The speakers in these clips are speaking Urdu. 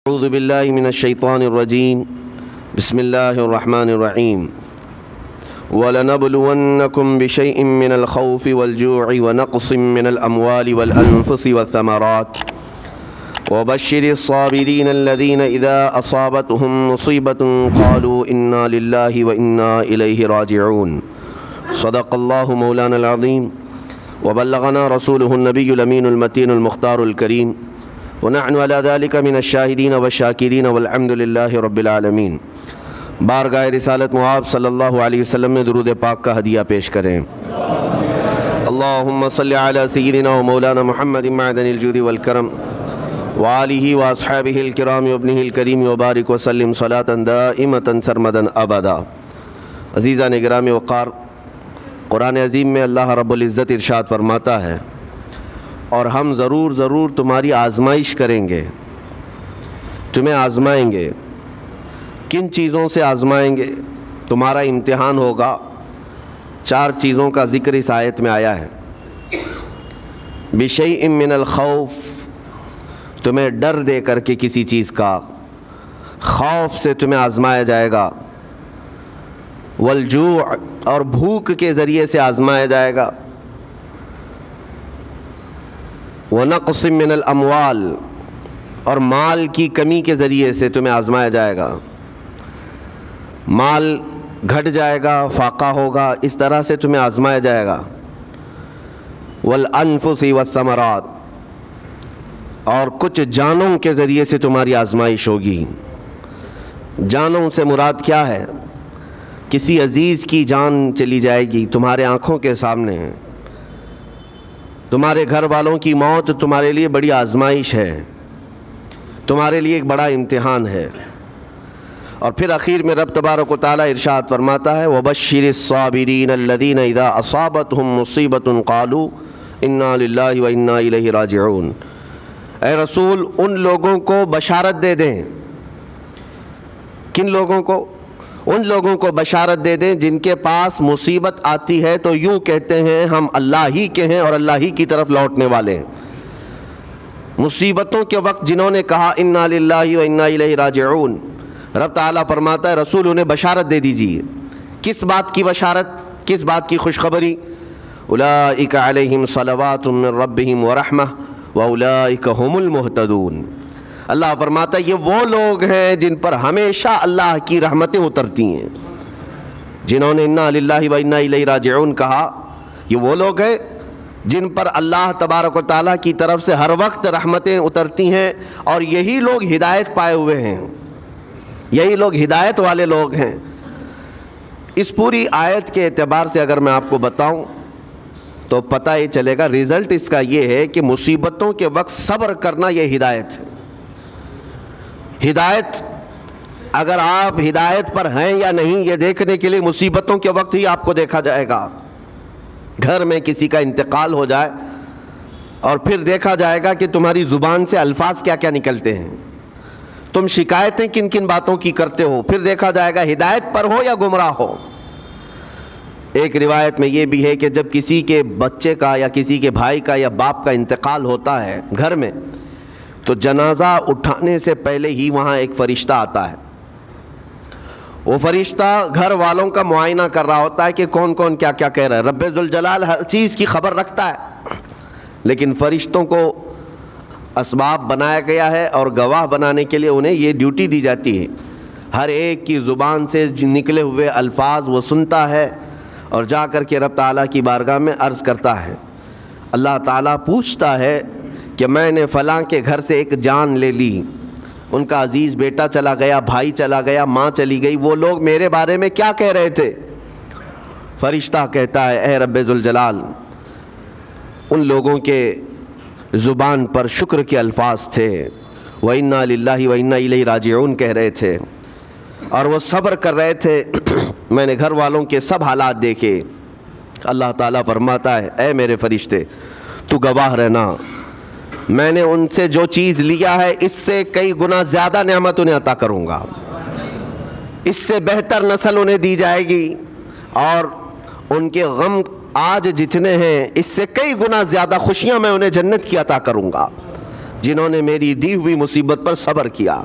اعوذ باللہ من الشیطان الرجیم بسم اللہ الرحمن الرحیم وَلَنَبْلُوَنَّكُمْ بِشَيْءٍ مِّنَ الْخَوْفِ وَالْجُوعِ وَنَقْصٍ مِّنَ الْأَمْوَالِ وَالْأَنفُسِ وَالثَّمَرَاتِ وَبَشِّرِ الصَّابِرِينَ الَّذِينَ إِذَا أَصَابَتْهُم مُّصِيبَةٌ قَالُوا إِنَّا لِلَّهِ وَإِنَّا إِلَيْهِ رَاجِعُونَ صدق اللہ مولانا العظیم وبلغنا رسوله النبی الامین المتین المختار الکریم ونحن على ذلك من الشاہدین والشاکرین والحمد للہ رب العالمین۔ بارگاہ رسالت معاب صلی اللہ علیہ وسلم میں درود پاک کا ہدیہ پیش کریں۔ اللہم صلی علی سیدنا و مولانا محمد معدن الجود والکرم وآلہ واصحابہ الکرام وابنہ الکریم وبارک وسلم صلاة دائمة سرمدا ابدا۔ عزیزان گرامی وقار، قرآن عظیم میں اللہ رب العزت ارشاد فرماتا ہے اور ہم ضرور تمہاری آزمائش کریں گے، تمہیں آزمائیں گے۔ کن چیزوں سے آزمائیں گے؟ تمہارا امتحان ہوگا۔ 4 چیزوں کا ذکر اس آیت میں آیا ہے۔ بِشَيْءٍ مِّنَ الْخَوْفِ، تمہیں ڈر دے کر کے کسی چیز کا، خوف سے تمہیں آزمایا جائے گا۔ والجوع، اور بھوک کے ذریعے سے آزمایا جائے گا۔ ونقص من الاموال، اور مال کی کمی کے ذریعے سے تمہیں آزمایا جائے گا۔ مال گھٹ جائے گا، فاقہ ہوگا، اس طرح سے تمہیں آزمایا جائے گا۔ والانفس والثمرات، اور کچھ جانوں کے ذریعے سے تمہاری آزمائش ہوگی۔ جانوں سے مراد کیا ہے؟ کسی عزیز کی جان چلی جائے گی تمہارے آنکھوں کے سامنے، تمہارے گھر والوں کی موت تمہارے لیے بڑی آزمائش ہے، تمہارے لیے ایک بڑا امتحان ہے۔ اور پھر آخر میں رب تبارک و تعالیٰ ارشاد فرماتا ہے وَبَشِّرِ الصَّابِرِينَ الَّذِينَ إِذَا أَصَابَتْهُم مُّصِيبَةٌ قَالُوا إِنَّا لِلَّهِ وَإِنَّا إِلَيْهِ رَاجِعُونَ۔ اے رسول، ان لوگوں کو بشارت دے دیں۔ کن لوگوں کو؟ ان لوگوں کو بشارت دے دیں جن کے پاس مصیبت آتی ہے تو یوں کہتے ہیں ہم اللہ ہی کے ہیں اور اللہ ہی کی طرف لوٹنے والے ہیں۔ مصیبتوں کے وقت جنہوں نے کہا انا للہ و انا الیہ راجعون، رب تعالیٰ فرماتا ہے رسول انہیں بشارت دے دیجیے۔ کس بات کی بشارت؟ کس بات کی خوشخبری؟ اولئک علیہم صلوات من ربہم ورحمہ واولئک هم المہتدون۔ اللہ فرماتا ہے یہ وہ لوگ ہیں جن پر ہمیشہ اللہ کی رحمتیں اترتی ہیں۔ جنہوں نے انا للہ و انا الیہ راجعون کہا، یہ وہ لوگ ہیں جن پر اللہ تبارک و تعالیٰ کی طرف سے ہر وقت رحمتیں اترتی ہیں، اور یہی لوگ ہدایت پائے ہوئے ہیں، یہی لوگ ہدایت والے لوگ ہیں۔ اس پوری آیت کے اعتبار سے اگر میں آپ کو بتاؤں تو پتہ یہ چلے گا، رزلٹ اس کا یہ ہے کہ مصیبتوں کے وقت صبر کرنا یہ ہدایت ہے۔ ہدایت، اگر آپ ہدایت پر ہیں یا نہیں یہ دیکھنے کے لیے مصیبتوں کے وقت ہی آپ کو دیکھا جائے گا۔ گھر میں کسی کا انتقال ہو جائے اور پھر دیکھا جائے گا کہ تمہاری زبان سے الفاظ کیا کیا نکلتے ہیں، تم شکایتیں کن کن باتوں کی کرتے ہو، پھر دیکھا جائے گا ہدایت پر ہو یا گمراہ ہو۔ ایک روایت میں یہ بھی ہے کہ جب کسی کے بچے کا یا کسی کے بھائی کا یا باپ کا انتقال ہوتا ہے گھر میں، تو جنازہ اٹھانے سے پہلے ہی وہاں ایک فرشتہ آتا ہے۔ وہ فرشتہ گھر والوں کا معائنہ کر رہا ہوتا ہے کہ کون کون کیا کیا کہہ رہا ہے۔ رب ذوالجلال ہر چیز کی خبر رکھتا ہے، لیکن فرشتوں کو اسباب بنایا گیا ہے اور گواہ بنانے کے لیے انہیں یہ ڈیوٹی دی جاتی ہے۔ ہر ایک کی زبان سے نکلے ہوئے الفاظ وہ سنتا ہے اور جا کر کے رب تعالیٰ کی بارگاہ میں عرض کرتا ہے۔ اللہ تعالیٰ پوچھتا ہے کہ میں نے فلاں کے گھر سے ایک جان لے لی، ان کا عزیز بیٹا چلا گیا، بھائی چلا گیا، ماں چلی گئی، وہ لوگ میرے بارے میں کیا کہہ رہے تھے؟ فرشتہ کہتا ہے اے رب ذوالجلال، ان لوگوں کے زبان پر شکر کے الفاظ تھے، وَإِنَّا لِلَّهِ وَإِنَّا إِلَيْهِ راجعون کہہ رہے تھے، اور وہ صبر کر رہے تھے۔ میں نے گھر والوں کے سب حالات دیکھے۔ اللہ تعالیٰ فرماتا ہے اے میرے فرشتے تو گواہ رہنا، میں نے ان سے جو چیز لیا ہے اس سے کئی گنا زیادہ نعمت انہیں عطا کروں گا، اس سے بہتر نسل انہیں دی جائے گی، اور ان کے غم آج جتنے ہیں اس سے کئی گنا زیادہ خوشیاں میں انہیں جنت کی عطا کروں گا۔ جنہوں نے میری دی ہوئی مصیبت پر صبر کیا۔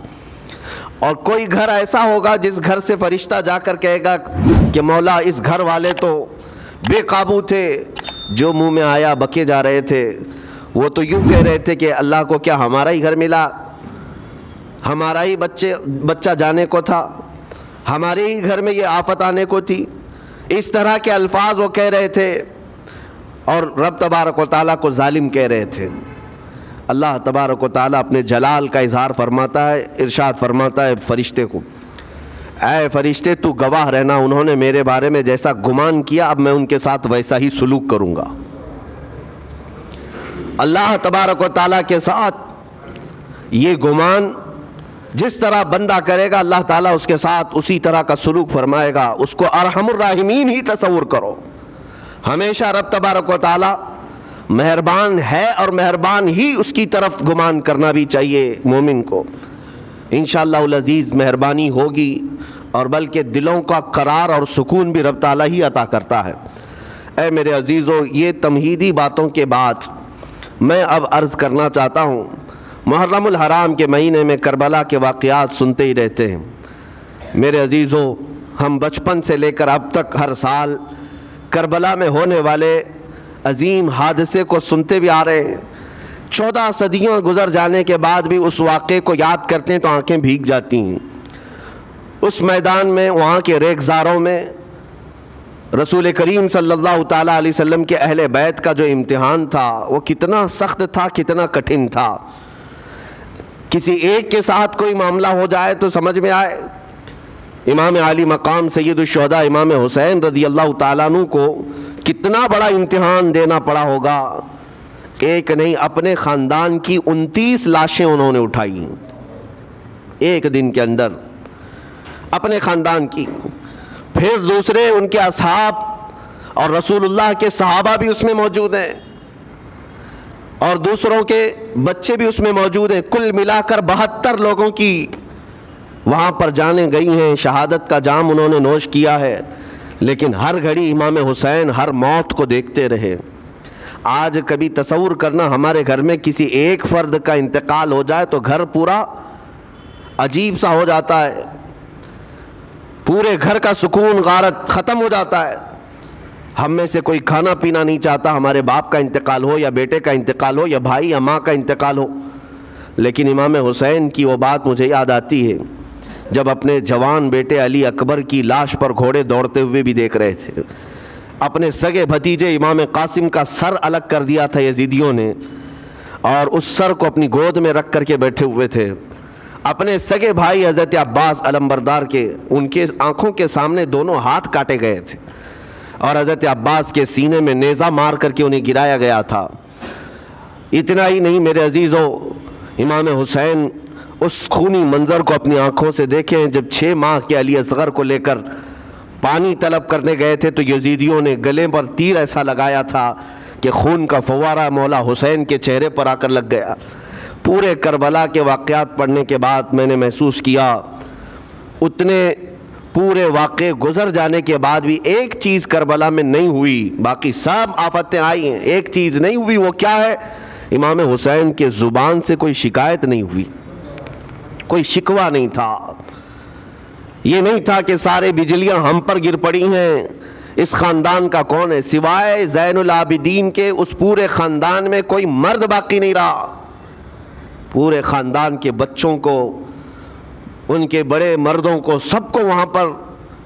اور کوئی گھر ایسا ہوگا جس گھر سے فرشتہ جا کر کہے گا کہ مولا اس گھر والے تو بے قابو تھے، جو منہ میں آیا بکے جا رہے تھے، وہ تو یوں کہہ رہے تھے کہ اللہ کو کیا ہمارا ہی گھر ملا، ہمارا ہی بچہ جانے کو تھا، ہمارے ہی گھر میں یہ آفت آنے کو تھی۔ اس طرح کے الفاظ وہ کہہ رہے تھے اور رب تبارک و تعالیٰ کو ظالم کہہ رہے تھے۔ اللہ تبارک و تعالیٰ اپنے جلال کا اظہار فرماتا ہے، ارشاد فرماتا ہے فرشتے کو، اے فرشتے تو گواہ رہنا، انہوں نے میرے بارے میں جیسا گمان کیا اب میں ان کے ساتھ ویسا ہی سلوک کروں گا۔ اللہ تبارک و تعالیٰ کے ساتھ یہ گمان جس طرح بندہ کرے گا اللہ تعالیٰ اس کے ساتھ اسی طرح کا سلوک فرمائے گا۔ اس کو ارحم الراحمین ہی تصور کرو۔ ہمیشہ رب تبارک و تعالیٰ مہربان ہے اور مہربان ہی اس کی طرف گمان کرنا بھی چاہیے مومن کو۔ انشاءاللہ العزیز مہربانی ہوگی اور بلکہ دلوں کا قرار اور سکون بھی رب تعالیٰ ہی عطا کرتا ہے۔ اے میرے عزیزو، یہ تمہیدی باتوں کے بعد میں اب عرض کرنا چاہتا ہوں، محرم الحرام کے مہینے میں کربلا کے واقعات سنتے ہی رہتے ہیں۔ میرے عزیزو، ہم بچپن سے لے کر اب تک ہر سال کربلا میں ہونے والے عظیم حادثے کو سنتے بھی آ رہے ہیں۔ 14 صدیوں گزر جانے کے بعد بھی اس واقعے کو یاد کرتے ہیں تو آنکھیں بھیگ جاتی ہیں۔ اس میدان میں، وہاں کے ریگزاروں میں رسول کریم صلی اللہ تعالیٰ علیہ وسلم کے اہل بیت کا جو امتحان تھا وہ کتنا سخت تھا، کتنا کٹھن تھا۔ کسی ایک کے ساتھ کوئی معاملہ ہو جائے تو سمجھ میں آئے، امام عالی مقام سید الشہداء امام حسین رضی اللہ تعالیٰ عنہ کو کتنا بڑا امتحان دینا پڑا ہوگا۔ ایک نہیں، اپنے خاندان کی 29 لاشیں انہوں نے اٹھائی ایک دن کے اندر، اپنے خاندان کی، پھر دوسرے ان کے اصحاب اور رسول اللہ کے صحابہ بھی اس میں موجود ہیں اور دوسروں کے بچے بھی اس میں موجود ہیں۔ کل ملا کر 72 لوگوں کی وہاں پر جانیں گئی ہیں، شہادت کا جام انہوں نے نوش کیا ہے، لیکن ہر گھڑی امام حسین ہر موت کو دیکھتے رہے۔ آج کبھی تصور کرنا ہمارے گھر میں کسی ایک فرد کا انتقال ہو جائے تو گھر پورا عجیب سا ہو جاتا ہے، پورے گھر کا سکون غارت ختم ہو جاتا ہے۔ ہم میں سے کوئی کھانا پینا نہیں چاہتا، ہمارے باپ کا انتقال ہو یا بیٹے کا انتقال ہو یا بھائی یا ماں کا انتقال ہو۔ لیکن امام حسین کی وہ بات مجھے یاد آتی ہے جب اپنے جوان بیٹے علی اکبر کی لاش پر گھوڑے دوڑتے ہوئے بھی دیکھ رہے تھے۔ اپنے سگے بھتیجے امام قاسم کا سر الگ کر دیا تھا یزیدیوں نے اور اس سر کو اپنی گود میں رکھ کر کے بیٹھے ہوئے تھے۔ اپنے سگے بھائی حضرت عباس علمبردار کے، ان کے آنکھوں کے سامنے دونوں ہاتھ کاٹے گئے تھے اور حضرت عباس کے سینے میں نیزہ مار کر کے انہیں گرایا گیا تھا۔ اتنا ہی نہیں میرے عزیزو، امام حسین اس خونی منظر کو اپنی آنکھوں سے دیکھیں جب 6 ماہ کے علی اصغر کو لے کر پانی طلب کرنے گئے تھے تو یزیدیوں نے گلے پر تیر ایسا لگایا تھا کہ خون کا فوارہ مولا حسین کے چہرے پر آ کر لگ گیا۔ پورے کربلا کے واقعات پڑھنے کے بعد میں نے محسوس کیا اتنے پورے واقعے گزر جانے کے بعد بھی ایک چیز کربلا میں نہیں ہوئی، باقی سب آفتیں آئی ہیں، ایک چیز نہیں ہوئی، وہ کیا ہے؟ امام حسین کے زبان سے کوئی شکایت نہیں ہوئی، کوئی شکوہ نہیں تھا۔ یہ نہیں تھا کہ سارے بجلیاں ہم پر گر پڑی ہیں، اس خاندان کا کون ہے؟ سوائے زین العابدین کے اس پورے خاندان میں کوئی مرد باقی نہیں رہا۔ پورے خاندان کے بچوں کو، ان کے بڑے مردوں کو، سب کو وہاں پر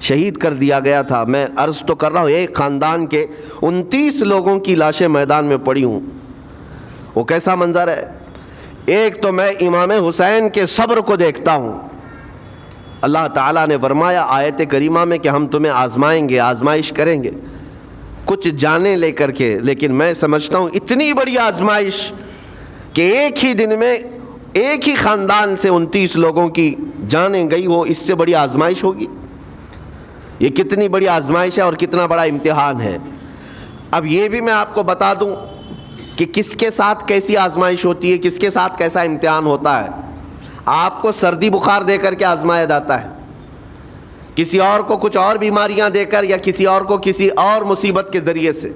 شہید کر دیا گیا تھا۔ میں عرض تو کر رہا ہوں ایک خاندان کے 29 لوگوں کی لاشیں میدان میں پڑی ہوں، وہ کیسا منظر ہے؟ ایک تو میں امام حسین کے صبر کو دیکھتا ہوں۔ اللہ تعالیٰ نے فرمایا آیت کریمہ میں کہ ہم تمہیں آزمائیں گے، آزمائش کریں گے، کچھ جانیں لے کر کے، لیکن میں سمجھتا ہوں اتنی بڑی آزمائش کہ ایک ہی دن میں ایک ہی خاندان سے 29 لوگوں کی جانیں گئی ہو، اس سے بڑی آزمائش ہوگی؟ یہ کتنی بڑی آزمائش ہے اور کتنا بڑا امتحان ہے۔ اب یہ بھی میں آپ کو بتا دوں کہ کس کے ساتھ کیسی آزمائش ہوتی ہے، کس کے ساتھ کیسا امتحان ہوتا ہے۔ آپ کو سردی بخار دے کر کے آزمایا جاتا ہے، کسی اور کو کچھ اور بیماریاں دے کر، یا کسی اور کو کسی اور مصیبت کے ذریعے سے،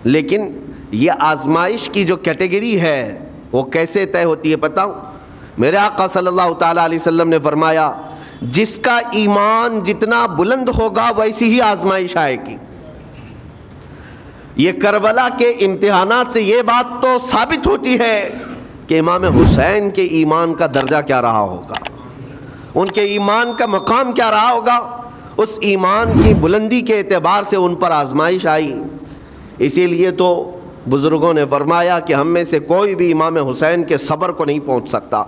لیکن یہ آزمائش کی جو کیٹیگری ہے وہ کیسے طے ہوتی ہے پتہ ہوں؟ میرے آقا صلی اللہ تعالیٰ علیہ وسلم نے فرمایا جس کا ایمان جتنا بلند ہوگا ویسی ہی آزمائش آئے گی۔ یہ کربلا کے امتحانات سے یہ بات تو ثابت ہوتی ہے کہ امام حسین کے ایمان کا درجہ کیا رہا ہوگا، ان کے ایمان کا مقام کیا رہا ہوگا۔ اس ایمان کی بلندی کے اعتبار سے ان پر آزمائش آئی۔ اسی لیے تو بزرگوں نے فرمایا کہ ہم میں سے کوئی بھی امام حسین کے صبر کو نہیں پہنچ سکتا۔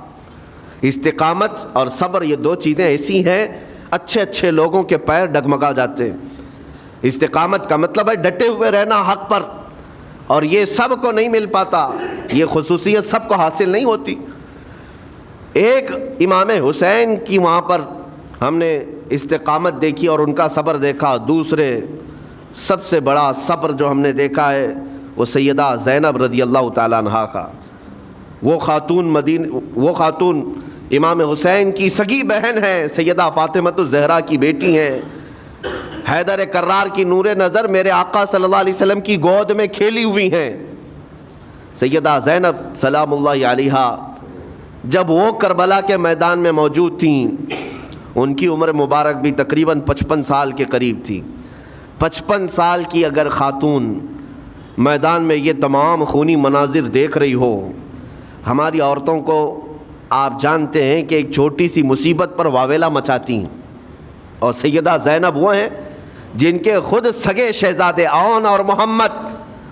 استقامت اور صبر یہ دو چیزیں ایسی ہیں اچھے اچھے لوگوں کے پیر ڈگمگا جاتے ہیں۔ استقامت کا مطلب ہے ڈٹے ہوئے رہنا حق پر، اور یہ سب کو نہیں مل پاتا، یہ خصوصیت سب کو حاصل نہیں ہوتی۔ ایک امام حسین کی وہاں پر ہم نے استقامت دیکھی اور ان کا صبر دیکھا۔ دوسرے سب سے بڑا صبر جو ہم نے دیکھا ہے وہ سیدہ زینب رضی اللہ تعالیٰ عنہا کا۔ وہ خاتون امام حسین کی سگی بہن ہیں، سیدہ فاطمۃ الزہرا کی بیٹی ہیں، حیدر کرار کی نور نظر میرے آقا صلی اللہ علیہ وسلم کی گود میں کھیلی ہوئی ہیں۔ سیدہ زینب سلام اللہ علیہا جب وہ کربلا کے میدان میں موجود تھیں، ان کی عمر مبارک بھی تقریباً 55 سال کے قریب تھی۔ 55 سال کی اگر خاتون میدان میں یہ تمام خونی مناظر دیکھ رہی ہو، ہماری عورتوں کو آپ جانتے ہیں کہ ایک چھوٹی سی مصیبت پر واویلا مچاتی ہیں، اور سیدہ زینب وہ ہیں جن کے خود سگے شہزادے عون اور محمد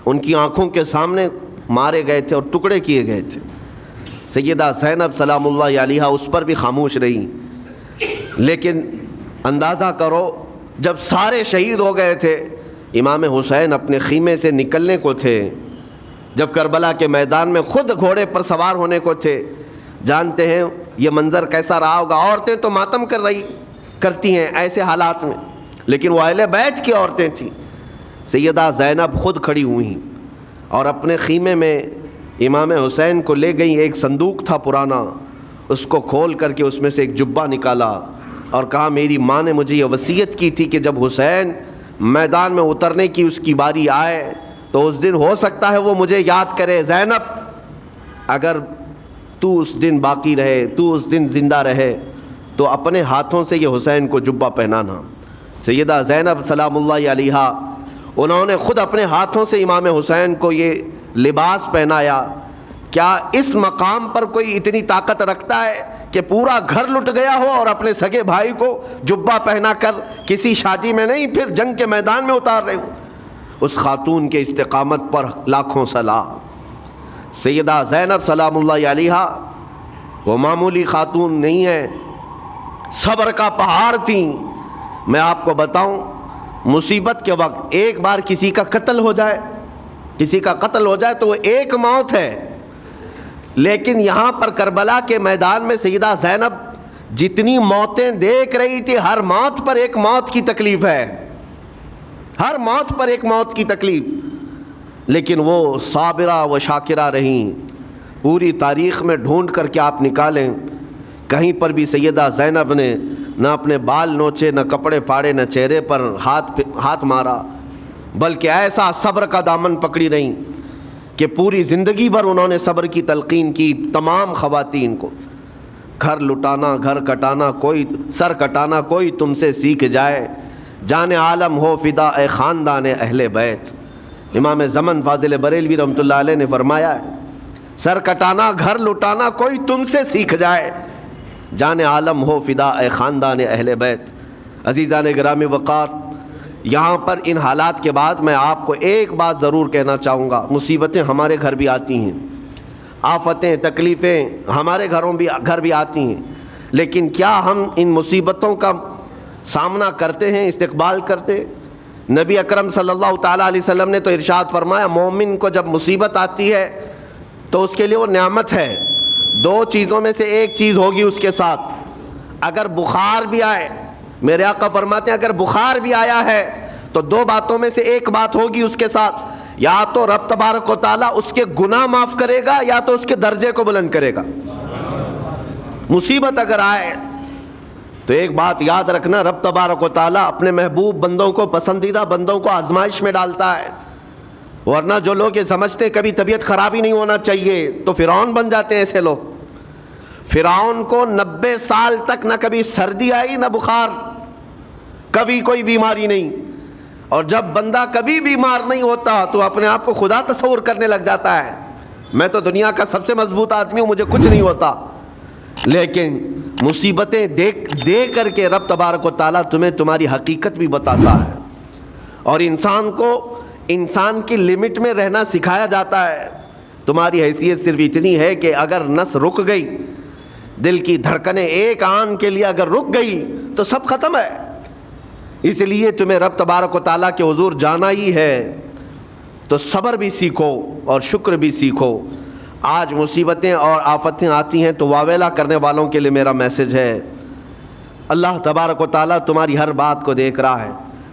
ان کی آنکھوں کے سامنے مارے گئے تھے اور ٹکڑے کیے گئے تھے۔ سیدہ زینب سلام اللہ علیہا اس پر بھی خاموش رہی، لیکن اندازہ کرو جب سارے شہید ہو گئے تھے، امام حسین اپنے خیمے سے نکلنے کو تھے، جب کربلا کے میدان میں خود گھوڑے پر سوار ہونے کو تھے، جانتے ہیں یہ منظر کیسا رہا ہوگا۔ عورتیں تو ماتم کرتی ہیں ایسے حالات میں، لیکن وہ اہل بیت کی عورتیں تھیں۔ سیدہ زینب خود کھڑی ہوئیں اور اپنے خیمے میں امام حسین کو لے گئیں۔ ایک صندوق تھا پرانا، اس کو کھول کر کے اس میں سے ایک جبہ نکالا اور کہا میری ماں نے مجھے یہ وصیت کی تھی کہ جب حسین میدان میں اترنے کی اس کی باری آئے تو اس دن ہو سکتا ہے وہ مجھے یاد کرے، زینب اگر تو اس دن باقی رہے، تو اس دن زندہ رہے تو اپنے ہاتھوں سے یہ حسین کو جبہ پہنانا۔ سیدہ زینب سلام اللہ علیہا انہوں نے خود اپنے ہاتھوں سے امام حسین کو یہ لباس پہنایا۔ کیا اس مقام پر کوئی اتنی طاقت رکھتا ہے کہ پورا گھر لٹ گیا ہو اور اپنے سگے بھائی کو جبہ پہنا کر کسی شادی میں نہیں، پھر جنگ کے میدان میں اتار رہے ہو؟ اس خاتون کے استقامت پر لاکھوں سلام۔ سیدہ زینب سلام اللہ علیہا وہ معمولی خاتون نہیں ہے، صبر کا پہاڑ تھیں۔ میں آپ کو بتاؤں، مصیبت کے وقت ایک بار کسی کا قتل ہو جائے تو وہ ایک موت ہے، لیکن یہاں پر کربلا کے میدان میں سیدہ زینب جتنی موتیں دیکھ رہی تھی، ہر موت پر ایک موت کی تکلیف ہے، ہر موت پر ایک موت کی تکلیف، لیکن وہ صابرہ و شاکرہ رہیں۔ پوری تاریخ میں ڈھونڈ کر کے آپ نکالیں، کہیں پر بھی سیدہ زینب نے نہ اپنے بال نوچے، نہ کپڑے پھاڑے، نہ چہرے پر ہاتھ مارا، بلکہ ایسا صبر کا دامن پکڑی رہیں کہ پوری زندگی بھر انہوں نے صبر کی تلقین کی تمام خواتین کو۔ گھر لٹانا، گھر کٹانا، کوئی سر کٹانا کوئی تم سے سیکھ جائے، جان عالم ہو فدا اے خاندان اہل بیت۔ امام زمن فاضل بریلوی رحمۃ اللہ علیہ نے فرمایا ہے، سر کٹانا، گھر لٹانا کوئی تم سے سیکھ جائے، جان عالم ہو فدا اے خاندان اہل بیت۔ عزیزان گرامی وقار، یہاں پر ان حالات کے بعد میں آپ کو ایک بات ضرور کہنا چاہوں گا۔ مصیبتیں ہمارے گھر بھی آتی ہیں، آفتیں تکلیفیں ہمارے گھر بھی آتی ہیں، لیکن کیا ہم ان مصیبتوں کا سامنا کرتے ہیں، استقبال کرتے ہیں؟ نبی اکرم صلی اللہ تعالیٰ علیہ وسلم نے تو ارشاد فرمایا، مومن کو جب مصیبت آتی ہے تو اس کے لیے وہ نعمت ہے، دو چیزوں میں سے ایک چیز ہوگی اس کے ساتھ۔ اگر بخار بھی آئے، میرے آقا فرماتے ہیں اگر بخار بھی آیا ہے تو دو باتوں میں سے ایک بات ہوگی اس کے ساتھ، یا تو رب تبارک و تعالیٰ اس کے گناہ معاف کرے گا یا تو اس کے درجے کو بلند کرے گا۔ مصیبت اگر آئے تو ایک بات یاد رکھنا، رب تبارک و تعالیٰ اپنے محبوب بندوں کو، پسندیدہ بندوں کو آزمائش میں ڈالتا ہے۔ ورنہ جو لوگ یہ سمجھتے کبھی طبیعت خراب ہی نہیں ہونا چاہیے تو فرعون بن جاتے ہیں ایسے لوگ۔ فرعون کو 90 سال تک نہ کبھی سردی آئی نہ بخار، کبھی کوئی بیماری نہیں، اور جب بندہ کبھی بیمار نہیں ہوتا تو اپنے آپ کو خدا تصور کرنے لگ جاتا ہے، میں تو دنیا کا سب سے مضبوط آدمی ہوں، مجھے کچھ نہیں ہوتا۔ لیکن مصیبتیں دے کر کے رب تبارک و تعالیٰ تمہیں تمہاری حقیقت بھی بتاتا ہے، اور انسان کو انسان کی لمٹ میں رہنا سکھایا جاتا ہے۔ تمہاری حیثیت صرف اتنی ہے کہ اگر نس رک گئی، دل کی دھڑکنیں ایک آن کے لیے اگر رک گئی تو سب ختم ہے۔ اس لیے تمہیں رب تبارک و تعالیٰ کے حضور جانا ہی ہے، تو صبر بھی سیکھو اور شکر بھی سیکھو۔ آج مصیبتیں اور آفتیں آتی ہیں تو واویلا کرنے والوں کے لیے میرا میسج ہے، اللہ تبارک و تعالیٰ تمہاری ہر بات کو دیکھ رہا ہے۔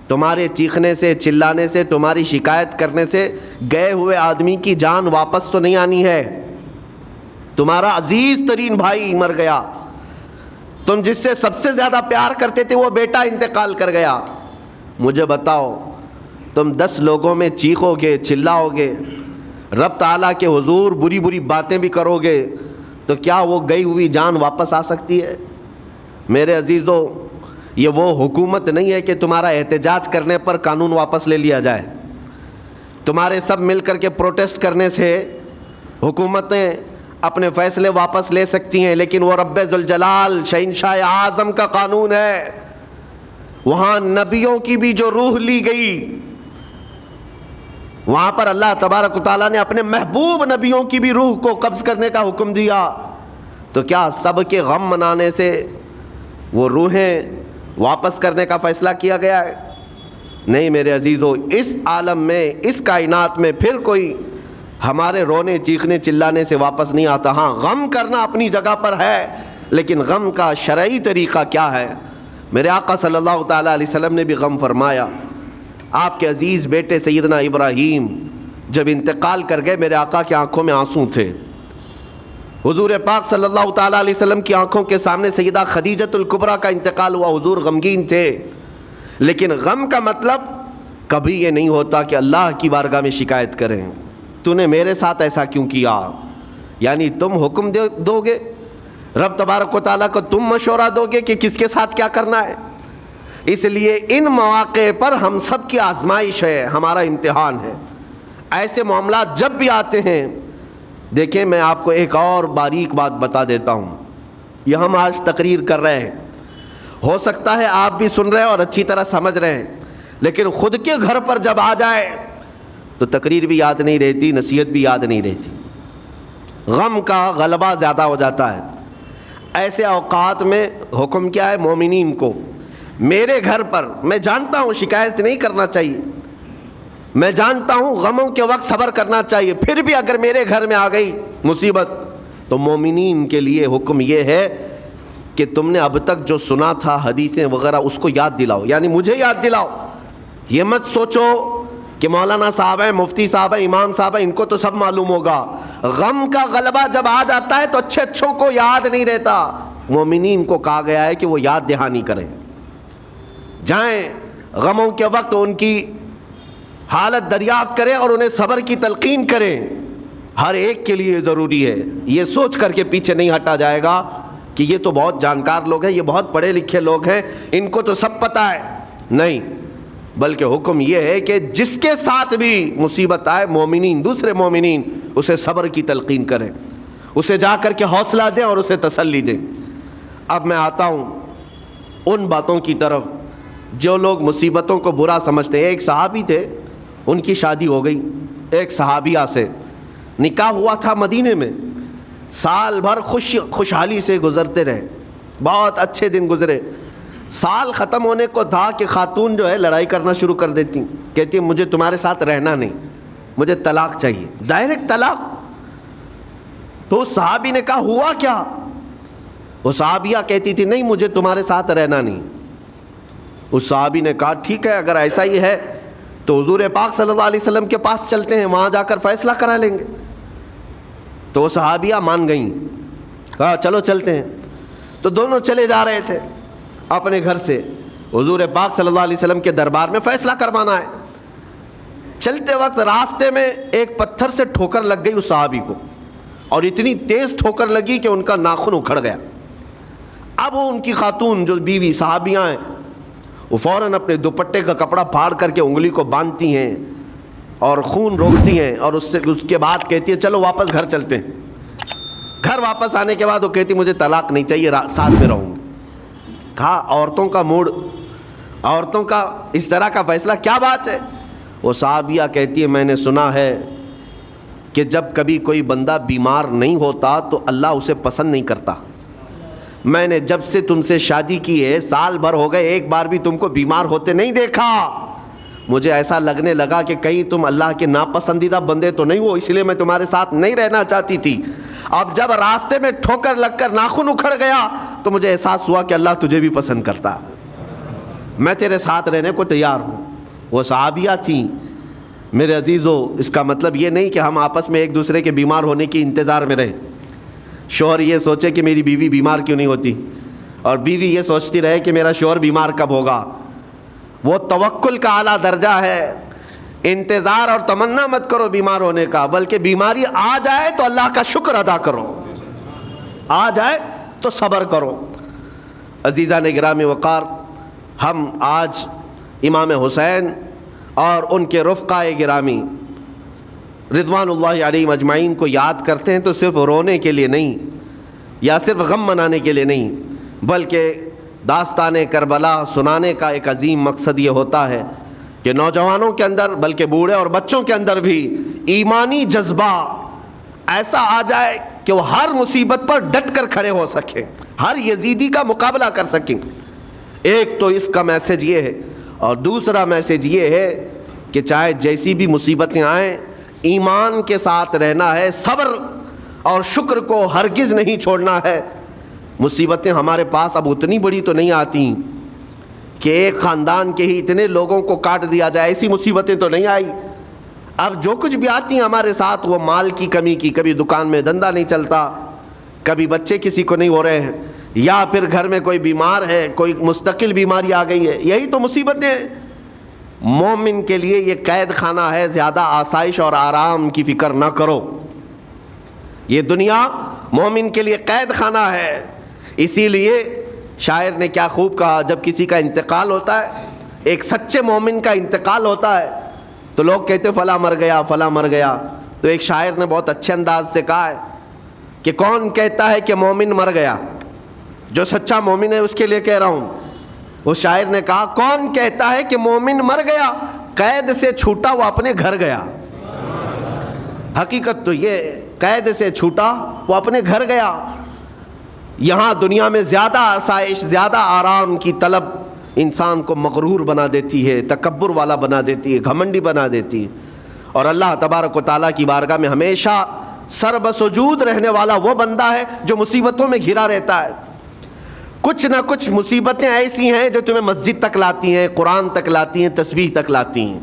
تمہارے چیخنے سے، چلانے سے، تمہاری شکایت کرنے سے گئے ہوئے آدمی کی جان واپس تو نہیں آنی ہے۔ تمہارا عزیز ترین بھائی مر گیا، تم جس سے سب سے زیادہ پیار کرتے تھے وہ بیٹا انتقال کر گیا۔ مجھے بتاؤ، تم 10 لوگوں میں چیخو گے، چلاؤ گے، رب تعالیٰ کے حضور بری بری باتیں بھی کرو گے، تو کیا وہ گئی ہوئی جان واپس آ سکتی ہے؟ میرے عزیزو، یہ وہ حکومت نہیں ہے کہ تمہارا احتجاج کرنے پر قانون واپس لے لیا جائے۔ تمہارے سب مل کر کے پروٹیسٹ کرنے سے حکومتیں اپنے فیصلے واپس لے سکتی ہیں، لیکن وہ رب ذوالجلال شہنشاہ اعظم کا قانون ہے۔ وہاں نبیوں کی بھی جو روح لی گئی، وہاں پر اللہ تبارک و تعالیٰ نے اپنے محبوب نبیوں کی بھی روح کو قبض کرنے کا حکم دیا، تو کیا سب کے غم منانے سے وہ روحیں واپس کرنے کا فیصلہ کیا گیا ہے؟ نہیں میرے عزیزو، اس عالم میں، اس کائنات میں پھر کوئی ہمارے رونے چیخنے چلانے سے واپس نہیں آتا۔ ہاں، غم کرنا اپنی جگہ پر ہے، لیکن غم کا شرعی طریقہ کیا ہے؟ میرے آقا صلی اللہ تعالیٰ علیہ وسلم نے بھی غم فرمایا۔ آپ کے عزیز بیٹے سیدنا ابراہیم جب انتقال کر گئے، میرے آقا کی آنکھوں میں آنسو تھے۔ حضور پاک صلی اللہ تعالیٰ علیہ وسلم کی آنکھوں کے سامنے سیدہ خدیجۃ الکبریٰ کا انتقال ہوا، حضور غمگین تھے۔ لیکن غم کا مطلب کبھی یہ نہیں ہوتا کہ اللہ کی بارگاہ میں شکایت کریں، تو نے میرے ساتھ ایسا کیوں کیا؟ یعنی تم حکم دو گے، رب تبارک و تعالیٰ کو تم مشورہ دو گے کہ کس کے ساتھ کیا کرنا ہے۔ اس لیے ان مواقع پر ہم سب کی آزمائش ہے، ہمارا امتحان ہے۔ ایسے معاملات جب بھی آتے ہیں، دیکھیں میں آپ کو ایک اور باریک بات بتا دیتا ہوں۔ یہ ہم آج تقریر کر رہے ہیں، ہو سکتا ہے آپ بھی سن رہے ہیں اور اچھی طرح سمجھ رہے ہیں، لیکن خود کے گھر پر جب آ جائے تو تقریر بھی یاد نہیں رہتی، نصیحت بھی یاد نہیں رہتی، غم کا غلبہ زیادہ ہو جاتا ہے۔ ایسے اوقات میں حکم کیا ہے مومنین کو؟ میرے گھر پر، میں جانتا ہوں شکایت نہیں کرنا چاہیے، میں جانتا ہوں غموں کے وقت صبر کرنا چاہیے، پھر بھی اگر میرے گھر میں آ گئی مصیبت تو مومنین کے لیے حکم یہ ہے کہ تم نے اب تک جو سنا تھا حدیثیں وغیرہ اس کو یاد دلاؤ، یعنی مجھے یاد دلاؤ۔ یہ مت سوچو کہ مولانا صاحب ہیں، مفتی صاحب ہیں، امام صاحب ہیں، ان کو تو سب معلوم ہوگا۔ غم کا غلبہ جب آ جاتا ہے تو اچھوں کو یاد نہیں رہتا۔ مومنین کو کہا گیا ہے کہ وہ یاد دہانی کریں، جائیں غموں کے وقت ان کی حالت دریافت کریں اور انہیں صبر کی تلقین کریں۔ ہر ایک کے لیے ضروری ہے، یہ سوچ کر کے پیچھے نہیں ہٹا جائے گا کہ یہ تو بہت جانکار لوگ ہیں، یہ بہت پڑھے لکھے لوگ ہیں، ان کو تو سب پتہ ہے۔ نہیں، بلکہ حکم یہ ہے کہ جس کے ساتھ بھی مصیبت آئے، مومنین، دوسرے مومنین اسے صبر کی تلقین کریں، اسے جا کر کے حوصلہ دیں اور اسے تسلی دیں۔ اب میں آتا ہوں ان باتوں کی طرف جو لوگ مصیبتوں کو برا سمجھتے ہیں۔ ایک صحابی تھے، ان کی شادی ہو گئی، ایک صحابیہ سے نکاح ہوا تھا مدینے میں، سال بھر خوشحالی سے گزرتے رہے، بہت اچھے دن گزرے۔ سال ختم ہونے کو تھا کہ خاتون جو ہے لڑائی کرنا شروع کر دیتی، کہتی مجھے تمہارے ساتھ رہنا نہیں، مجھے طلاق چاہیے، ڈائریکٹ طلاق۔ تو اس صحابی نے کہا ہوا کیا؟ وہ صحابیہ کہتی تھی نہیں مجھے تمہارے ساتھ رہنا نہیں۔ اس صحابی نے کہا ٹھیک ہے، اگر ایسا ہی ہے تو حضور پاک صلی اللہ علیہ وسلم کے پاس چلتے ہیں، وہاں جا کر فیصلہ کرا لیں گے۔ تو وہ صحابیہ مان گئیں، کہا چلو چلتے ہیں۔ تو دونوں چلے جا رہے تھے اپنے گھر سے، حضور پاک صلی اللہ علیہ وسلم کے دربار میں فیصلہ کروانا ہے۔ چلتے وقت راستے میں ایک پتھر سے ٹھوکر لگ گئی اس صحابی کو، اور اتنی تیز ٹھوکر لگی کہ ان کا ناخن اکھڑ گیا۔ اب وہ ان کی خاتون جو بیوی صحابیاں ہیں وہ فوراً اپنے دوپٹے کا کپڑا پھاڑ کر کے انگلی کو باندھتی ہیں اور خون روکتی ہیں، اور اس کے بعد کہتی ہیں چلو واپس گھر چلتے ہیں۔ گھر واپس آنے کے بعد وہ کہتی مجھے طلاق نہیں چاہیے، ساتھ میں رہوں گی۔ کہا عورتوں کا موڈ، عورتوں کا اس طرح کا فیصلہ، کیا بات ہے؟ وہ صحابیہ کہتی ہے میں نے سنا ہے کہ جب کبھی کوئی بندہ بیمار نہیں ہوتا تو اللہ اسے پسند نہیں کرتا۔ میں نے جب سے تم سے شادی کی ہے سال بھر ہو گئے، ایک بار بھی تم کو بیمار ہوتے نہیں دیکھا۔ مجھے ایسا لگنے لگا کہ کہیں تم اللہ کے ناپسندیدہ بندے تو نہیں ہو، اس لیے میں تمہارے ساتھ نہیں رہنا چاہتی تھی۔ اب جب راستے میں ٹھوکر لگ کر ناخن اکھڑ گیا تو مجھے احساس ہوا کہ اللہ تجھے بھی پسند کرتا، میں تیرے ساتھ رہنے کو تیار ہوں۔ وہ صحابیہ تھیں۔ میرے عزیزو، اس کا مطلب یہ نہیں کہ ہم آپس میں ایک دوسرے کے بیمار ہونے کی انتظار میں رہیں۔ شوہر یہ سوچے کہ میری بیوی بیمار کیوں نہیں ہوتی، اور بیوی یہ سوچتی رہے کہ میرا شوہر بیمار کب ہوگا۔ وہ توکل کا اعلیٰ درجہ ہے۔ انتظار اور تمنا مت کرو بیمار ہونے کا، بلکہ بیماری آ جائے تو اللہ کا شکر ادا کرو، آ جائے تو صبر کرو۔ عزیزان گرامی وقار، ہم آج امام حسین اور ان کے رفقائے گرامی رضوان اللہ علیہم اجمعین کو یاد کرتے ہیں تو صرف رونے کے لیے نہیں یا صرف غم منانے کے لیے نہیں، بلکہ داستان کربلا سنانے کا ایک عظیم مقصد یہ ہوتا ہے کہ نوجوانوں کے اندر بلکہ بوڑھے اور بچوں کے اندر بھی ایمانی جذبہ ایسا آ جائے کہ وہ ہر مصیبت پر ڈٹ کر کھڑے ہو سکیں، ہر یزیدی کا مقابلہ کر سکیں۔ ایک تو اس کا میسج یہ ہے، اور دوسرا میسج یہ ہے کہ چاہے جیسی بھی مصیبتیں آئیں ایمان کے ساتھ رہنا ہے، صبر اور شکر کو ہرگز نہیں چھوڑنا ہے۔ مصیبتیں ہمارے پاس اب اتنی بڑی تو نہیں آتی کہ ایک خاندان کے ہی اتنے لوگوں کو کاٹ دیا جائے، ایسی مصیبتیں تو نہیں آئی۔ اب جو کچھ بھی آتی ہیں ہمارے ساتھ وہ مال کی کمی کی، کبھی دکان میں دھندا نہیں چلتا، کبھی بچے کسی کو نہیں ہو رہے ہیں، یا پھر گھر میں کوئی بیمار ہے، کوئی مستقل بیماری آ گئی ہے، یہی تو مصیبتیں ہیں۔ مومن کے لیے یہ قید خانہ ہے، زیادہ آسائش اور آرام کی فکر نہ کرو۔ یہ دنیا مومن کے لیے قید خانہ ہے۔ اسی لیے شاعر نے کیا خوب کہا، جب کسی کا انتقال ہوتا ہے، ایک سچے مومن کا انتقال ہوتا ہے تو لوگ کہتے فلاں مر گیا، فلاں مر گیا، تو ایک شاعر نے بہت اچھے انداز سے کہا ہے کہ کون کہتا ہے کہ مومن مر گیا؟ جو سچا مومن ہے اس کے لیے کہہ رہا ہوں۔ وہ شاعر نے کہا کون کہتا ہے کہ مومن مر گیا، قید سے چھوٹا وہ اپنے گھر گیا۔ حقیقت تو یہ، قید سے چھوٹا وہ اپنے گھر گیا۔ یہاں دنیا میں زیادہ آسائش، زیادہ آرام کی طلب انسان کو مغرور بنا دیتی ہے، تکبر والا بنا دیتی ہے، گھمنڈی بنا دیتی ہے، اور اللہ تبارک و تعالیٰ کی بارگاہ میں ہمیشہ سر بسجود رہنے والا وہ بندہ ہے جو مصیبتوں میں گھرا رہتا ہے۔ کچھ نہ کچھ مصیبتیں ایسی ہیں جو تمہیں مسجد تک لاتی ہیں، قرآن تک لاتی ہیں، تسبیح تک لاتی ہیں،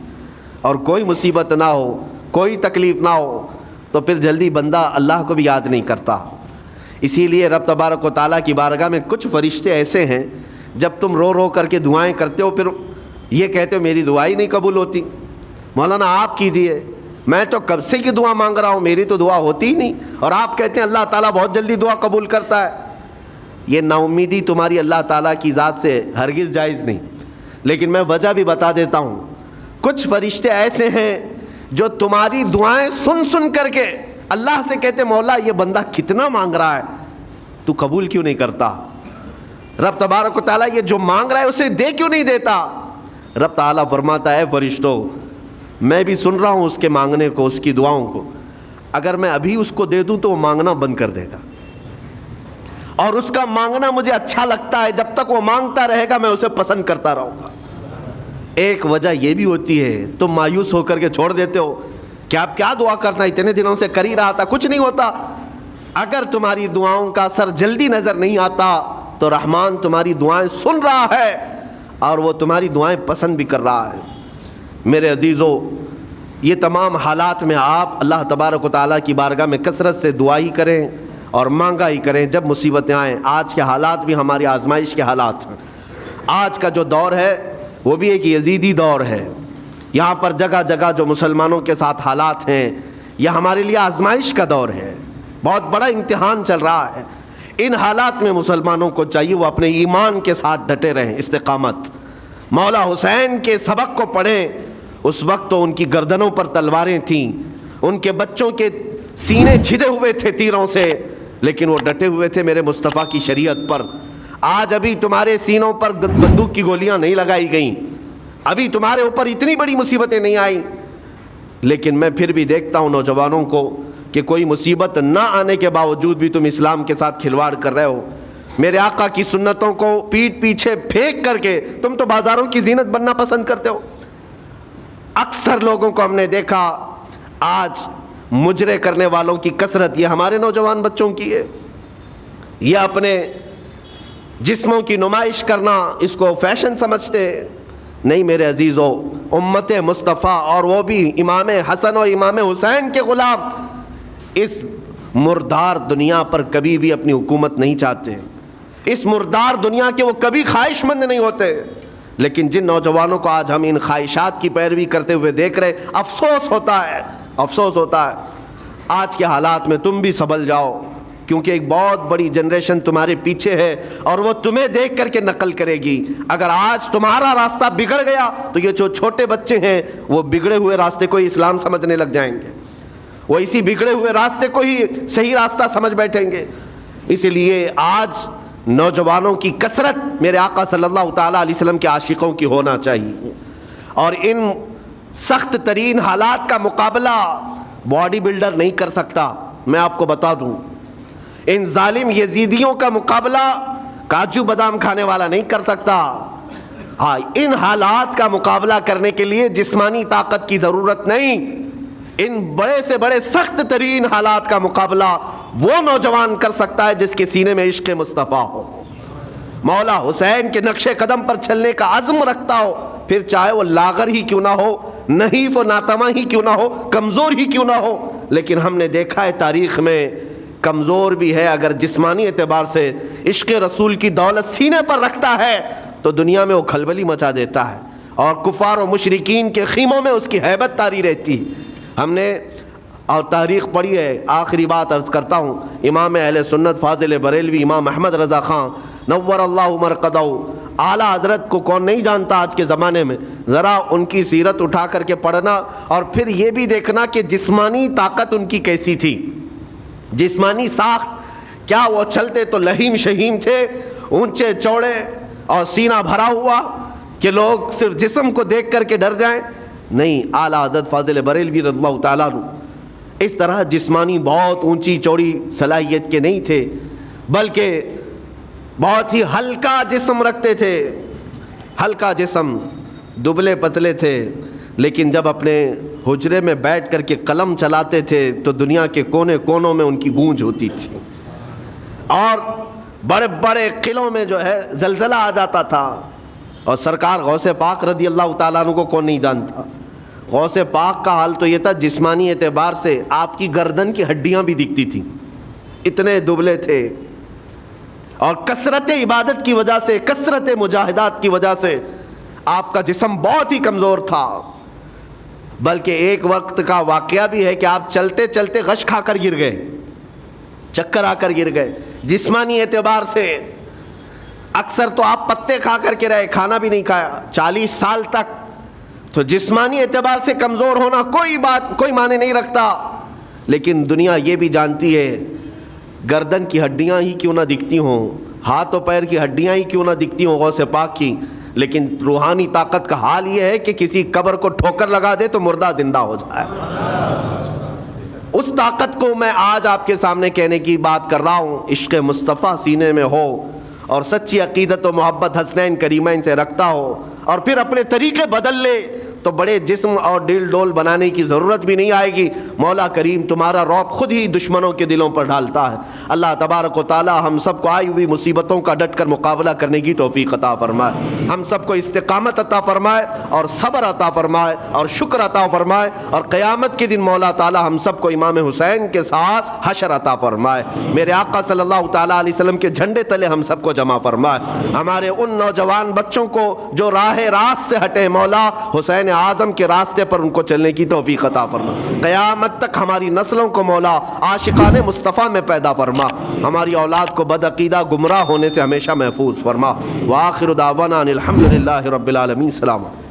اور کوئی مصیبت نہ ہو، کوئی تکلیف نہ ہو تو پھر جلدی بندہ اللہ کو بھی یاد نہیں کرتا۔ اسی لیے رب تبارک و تعالیٰ کی بارگاہ میں کچھ فرشتے ایسے ہیں جب تم رو رو کر کے دعائیں کرتے ہو پھر یہ کہتے ہو میری دعا ہی نہیں قبول ہوتی، مولانا آپ کیجئے، میں تو کب سے کی دعا مانگ رہا ہوں، میری تو دعا ہوتی ہی نہیں، اور آپ کہتے ہیں اللہ تعالیٰ بہت جلدی دعا قبول کرتا ہے۔ یہ نا امیدی تمہاری اللہ تعالیٰ کی ذات سے ہرگز جائز نہیں۔ لیکن میں وجہ بھی بتا دیتا ہوں، کچھ فرشتے ایسے ہیں جو تمہاری دعائیں سن سن کر کے اللہ سے کہتے مولا یہ بندہ کتنا مانگ رہا ہے، تو قبول کیوں نہیں کرتا؟ رب تبارک و تعالیٰ یہ جو مانگ رہا ہے اسے دے کیوں نہیں دیتا؟ رب تعالیٰ فرماتا ہے فرشتوں میں بھی سن رہا ہوں اس کے مانگنے کو، اس کی دعاؤں کو، اگر میں ابھی اس کو دے دوں تو وہ مانگنا بند کر دے گا، اور اس کا مانگنا مجھے اچھا لگتا ہے، جب تک وہ مانگتا رہے گا میں اسے پسند کرتا رہوں گا۔ ایک وجہ یہ بھی ہوتی ہے تم مایوس ہو کر کے چھوڑ دیتے ہو کہ آپ کیا دعا کرنا، اتنے دنوں سے کر ہی رہا تھا، کچھ نہیں ہوتا۔ اگر تمہاری دعاؤں کا اثر جلدی نظر نہیں آتا تو رحمان تمہاری دعائیں سن رہا ہے اور وہ تمہاری دعائیں پسند بھی کر رہا ہے۔ میرے عزیزو، یہ تمام حالات میں آپ اللہ تبارک و تعالیٰ کی بارگاہ میں کثرت سے دعا ہی کریں اور مانگا ہی کریں جب مصیبتیں آئیں۔ آج کے حالات بھی ہماری آزمائش کے حالات ہیں۔ آج کا جو دور ہے وہ بھی ایک یزیدی دور ہے۔ یہاں پر جگہ جگہ جو مسلمانوں کے ساتھ حالات ہیں، یہ ہمارے لیے آزمائش کا دور ہے، بہت بڑا امتحان چل رہا ہے۔ ان حالات میں مسلمانوں کو چاہیے وہ اپنے ایمان کے ساتھ ڈٹے رہیں، استقامت۔ مولا حسین کے سبق کو پڑھیں، اس وقت تو ان کی گردنوں پر تلواریں تھیں، ان کے بچوں کے سینے چھدے ہوئے تھے تیروں سے، لیکن وہ ڈٹے ہوئے تھے میرے مصطفیٰ کی شریعت پر۔ آج ابھی تمہارے سینوں پر بندوق کی گولیاں نہیں لگائی گئیں، ابھی تمہارے اوپر اتنی بڑی مصیبتیں نہیں آئیں، لیکن میں پھر بھی دیکھتا ہوں نوجوانوں کو کہ کوئی مصیبت نہ آنے کے باوجود بھی تم اسلام کے ساتھ کھلواڑ کر رہے ہو۔ میرے آقا کی سنتوں کو پیٹ پیچھے پھینک کر کے تم تو بازاروں کی زینت بننا پسند کرتے ہو۔ اکثر لوگوں کو ہم نے دیکھا آج مجرے کرنے والوں کی کثرت یہ ہمارے نوجوان بچوں کی ہے۔ یہ اپنے جسموں کی نمائش کرنا اس کو فیشن سمجھتے نہیں۔ میرے عزیزو، امت مصطفیٰ اور وہ بھی امام حسن اور امام حسین کے غلام اس مردار دنیا پر کبھی بھی اپنی حکومت نہیں چاہتے، اس مردار دنیا کے وہ کبھی خواہش مند نہیں ہوتے۔ لیکن جن نوجوانوں کو آج ہم ان خواہشات کی پیروی کرتے ہوئے دیکھ رہے، افسوس ہوتا ہے، افسوس ہوتا ہے۔ آج کے حالات میں تم بھی سنبھل جاؤ، کیونکہ ایک بہت بڑی جنریشن تمہارے پیچھے ہے اور وہ تمہیں دیکھ کر کے نقل کرے گی۔ اگر آج تمہارا راستہ بگڑ گیا تو یہ جو چھوٹے بچے ہیں وہ بگڑے ہوئے راستے کو ہی اسلام سمجھنے لگ جائیں گے، وہ اسی بگڑے ہوئے راستے کو ہی صحیح راستہ سمجھ بیٹھیں گے۔ اس لیے آج نوجوانوں کی کثرت میرے آقا صلی اللہ تعالیٰ علیہ وسلم کے عاشقوں کی ہونا چاہیے، اور ان سخت ترین حالات کا مقابلہ باڈی بلڈر نہیں کر سکتا۔ میں آپ کو بتا دوں، ان ظالم یزیدیوں کا مقابلہ کاجو بادام کھانے والا نہیں کر سکتا۔ ہاں، ان حالات کا مقابلہ کرنے کے لیے جسمانی طاقت کی ضرورت نہیں، ان بڑے سے بڑے سخت ترین حالات کا مقابلہ وہ نوجوان کر سکتا ہے جس کے سینے میں عشق مصطفیٰ ہو، مولا حسین کے نقش قدم پر چلنے کا عزم رکھتا ہو، پھر چاہے وہ لاغر ہی کیوں نہ ہو، نحیف و ناتما ہی کیوں نہ ہو، کمزور ہی کیوں نہ ہو۔ لیکن ہم نے دیکھا ہے تاریخ میں کمزور بھی ہے، اگر جسمانی اعتبار سے عشق رسول کی دولت سینے پر رکھتا ہے تو دنیا میں وہ کھلبلی مچا دیتا ہے، اور کفار و مشرکین کے خیموں میں اس کی ہیبت طاری رہتی۔ ہم نے اور تاریخ پڑھی ہے۔ آخری بات عرض کرتا ہوں، امام اہل سنت فاضل بریلوی امام احمد رضا خان نور اللہ مرقدہ، اعلیٰ حضرت کو کون نہیں جانتا آج کے زمانے میں؟ ذرا ان کی سیرت اٹھا کر کے پڑھنا، اور پھر یہ بھی دیکھنا کہ جسمانی طاقت ان کی کیسی تھی، جسمانی ساخت کیا وہ چلتے تو لہیم شہیم تھے، اونچے چوڑے اور سینہ بھرا ہوا کہ لوگ صرف جسم کو دیکھ کر کے ڈر جائیں؟ نہیں، اعلیٰ حضرت فاضل بریلوی رضی اللہ تعالیٰ عنہ اس طرح جسمانی بہت اونچی چوڑی صلاحیت کے نہیں تھے، بلکہ بہت ہی ہلکا جسم رکھتے تھے، ہلکا جسم، دبلے پتلے تھے، لیکن جب اپنے حجرے میں بیٹھ کر کے قلم چلاتے تھے تو دنیا کے کونے کونوں میں ان کی گونج ہوتی تھی، اور بڑے بڑے قلعوں میں جو ہے زلزلہ آ جاتا تھا۔ اور سرکار غوث پاک رضی اللہ تعالیٰ عنہ کو کون نہیں جانتا؟ غوث پاک کا حال تو یہ تھا، جسمانی اعتبار سے آپ کی گردن کی ہڈیاں بھی دکھتی تھیں، اتنے دبلے تھے، اور کثرت عبادت کی وجہ سے، کثرت مجاہدات کی وجہ سے آپ کا جسم بہت ہی کمزور تھا۔ بلکہ ایک وقت کا واقعہ بھی ہے کہ آپ چلتے چلتے غش کھا کر گر گئے، چکر آ کر گر گئے۔ جسمانی اعتبار سے اکثر تو آپ پتے کھا کر کے رہے، کھانا بھی نہیں کھایا 40 سال تک، تو جسمانی اعتبار سے کمزور ہونا کوئی معنی نہیں رکھتا۔ لیکن دنیا یہ بھی جانتی ہے، گردن کی ہڈیاں ہی کیوں نہ دکھتی ہوں، ہاتھ و پیر کی ہڈیاں ہی کیوں نہ دکھتی ہوں غوث پاک کی، لیکن روحانی طاقت کا حال یہ ہے کہ کسی قبر کو ٹھوکر لگا دے تو مردہ زندہ ہو جائے۔ اس طاقت کو میں آج آپ کے سامنے کہنے کی بات کر رہا ہوں، عشق مصطفیٰ سینے میں ہو اور سچی عقیدت و محبت حسنین کریمین سے رکھتا ہو، اور پھر اپنے طریقے بدل لے تو بڑے جسم اور ڈیل ڈول بنانے کی ضرورت بھی نہیں آئے گی۔ مولا کریم تمہارا رعب خود ہی دشمنوں کے دلوں پر ڈالتا ہے۔ اللہ تبارک و تعالی ہم سب کو آئی ہوئی مصیبتوں کا ڈٹ کر مقابلہ کرنے کی توفیق عطا فرمائے، ہم سب کو استقامت عطا فرمائے اور صبر عطا فرمائے اور شکر عطا فرمائے، اور قیامت کے دن مولا تعالی ہم سب کو امام حسین کے ساتھ حشر عطا فرمائے، میرے آقا صلی اللہ تعالیٰ علیہ وسلم کے جھنڈے تلے ہم سب کو جمع فرمائے۔ ہمارے ان نوجوان بچوں کو جو راہ راست سے ہٹے، مولا حسین حسین اعظم کے راستے پر ان کو چلنے کی توفیق عطا فرما. قیامت تک ہماری نسلوں کو مولا عاشقان مصطفیٰ میں پیدا فرما. ہماری اولاد کو بدعقیدہ گمراہ ہونے سے ہمیشہ محفوظ فرما. وآخر دعوانا ان الحمد للہ رب العالمین. السلام علیکم.